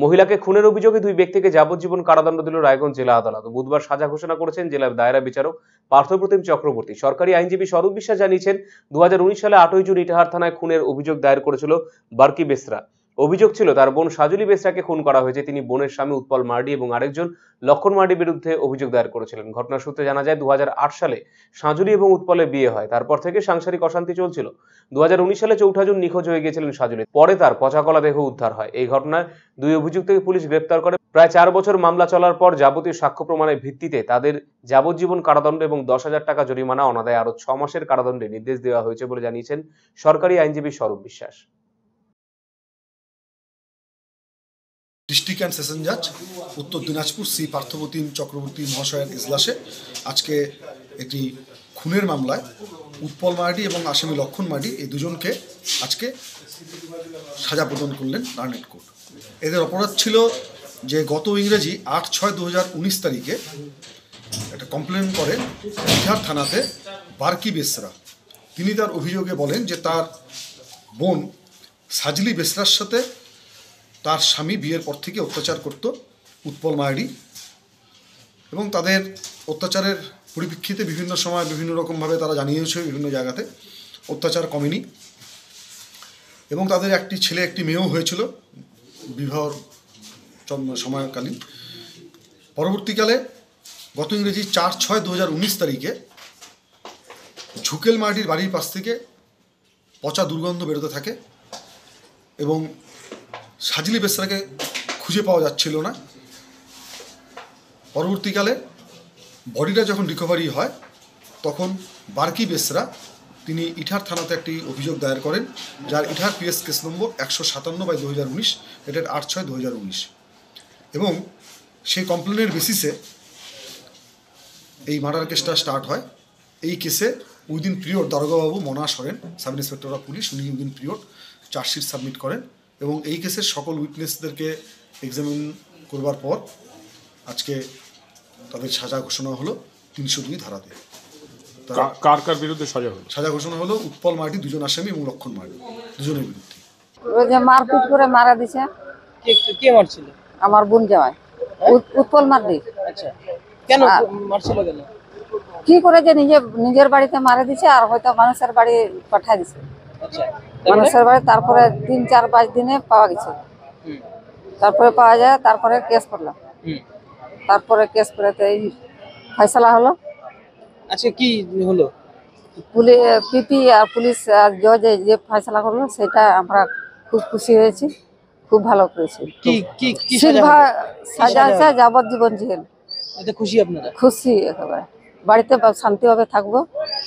মহিলাকে খুনের অভিযোগে দুই ব্যক্তিকে যাবজ্জীবন কারাদণ্ড দিল রায়গঞ্জ জেলা আদালত। বুধবার সাজা ঘোষণা করেছেন জেলার দায়রা বিচারক পার্থপ্রতিম চক্রবর্তী। সরকারি আইনজীবী স্বরূপ বিশ্বাস জানিয়েছেন, 2019 সালে 8 জুন ইটাহার থানায় খুনের অভিযোগ দায়ের করেছিল বার্কি বেসরা। অভিযোগ ছিল তার বোন সাজুলি বেসরাকে খুন করা হয়েছে। তিনি বোনের স্বামী উৎপল মার্ডি এবং আরেকজন লক্ষণ মার্ডির বিরুদ্ধে অভিযোগ দায়ের করেছিলেন। ঘটনার সূত্রে জানা যায়, 2008 সালে সাজুলি এবং উৎপলের বিয়ে হয়। তারপর থেকে সাংসারিক অশান্তি চলছিল। 2019 সালে 4 জুন নিখোঁজ হয়ে গিয়েছিলেন সাজুলি। পরে তার পচাগলা দেহ উদ্ধার হয়। এই ঘটনায় দুই অভিযুক্তকে পুলিশ গ্রেপ্তার করে। প্রায় 4 বছর মামলা চলার পর যাবতীয় সাক্ষ্য প্রমাণের ভিত্তিতে তাদের যাবজ্জীবন কারাদণ্ড এবং 10,000 টাকা জরিমানা অনাদায়ে আরো 6 মাসের কারাদণ্ডের নির্দেশ দেওয়া হয়েছে বলে জানিয়েছেন সরকারি আইনজীবী স্বরূপ বিশ্বাস। ডিস্ট্রিক্ট অ্যান্ড সেশন জাজ উত্তর দিনাজপুর শ্রী পার্থপ্রতিম চক্রবর্তী মহাশয়ের ইজলাসে আজকে একটি খুনের মামলায় উৎপল মার্ডি এবং আসামি লক্ষণ মার্ডি এই দুজনকে আজকে সাজা প্রদান করলেন নারায়ণ কোর্ট। এদের অপরাধ ছিল যে গত ইংরেজি 8/6/2019 তারিখে একটা কমপ্লেন করে ইটাহার থানাতে বার্কি বেসরা। তিনি তার অভিযোগে বলেন যে তার বোন সাজলি বেসরার সাথে তার স্বামী বিয়ের পর থেকে অত্যাচার করত উৎপল মার্ডি, এবং তাদের অত্যাচারের পরিপ্রেক্ষিতে বিভিন্ন সময় বিভিন্ন রকমভাবে তারা জানিয়েছে বিভিন্ন জায়গাতে অত্যাচার কমেনি, এবং তাদের একটি ছেলে একটি মেয়েও হয়েছিল বিবাহ সময়কালীন। পরবর্তীকালে গত ইংরেজি 4/6/2019 তারিখে ঝুকেল মার্ডির বাড়ির পাশ থেকে পচা দুর্গন্ধ বেরোতে থাকে এবং সাজলি বেসরাকে খুঁজে পাওয়া যাচ্ছিল না। পরবর্তীকালে বডিটা যখন রিকভারি হয় তখন বার্কি বেসরা তিনি ইটাহার থানাতে একটি অভিযোগ দায়ের করেন, যার Itahar PS case number 157/2019, dated 8/6/2019, এবং সেই কমপ্লেনের বেসিসে এই মার্ডার কেসটা স্টার্ট হয়। এই কেসে উইদিন পিরিয়ড দারোগাবাবু মনা সরেন, সাব ইন্সপেক্টর অফ পুলিশ, উনি উইদিন পিরিয়ড চার্জশিট সাবমিট করেন, এবং এই কেসের সকল উইটনেসদেরকে এক্সামিন করবার পর আজকে তাদের সাজা ঘোষণা হলো 302 ধারাতে। কার কার বিরুদ্ধে সাজা হলো? সাজা ঘোষণা হলো উৎপল মার্ডি, দুজন আসামি, এবং লক্ষণ মার্ডি, দুজনের বিরুদ্ধে। ওই যে মারপিট করে মারা দিছে। কে মারছিল? আমার বোন জামাই উৎপল মার্ডি। আচ্ছা, কেন মারছিল কেন? কি করে যে নিজের বাড়িতে মারা দিছে, আর হয়তো মানুষের বাড়ি পাঠাই দিছে। আচ্ছা, মানুষের বাড়ি তারপরে 3-4-5 দিনে পাওয়া গেছে। তারপরে পাওয়া যায়, তারপরে কেস করলাম। তারপরে কেস করে এই ফয়সালা হলো। আচ্ছা, কি হলো? পিপি আর পুলিশ আর জজ যে ফয়সালা করলো সেটা আমরা খুব খুশি হয়েছি, খুব ভালো করেছি। কি সাজা আছে যাবজ্জীবন জেল। এতে খুশি আপনারা? খুশি একেবারে, বাড়িতে শান্তিভাবে থাকবো।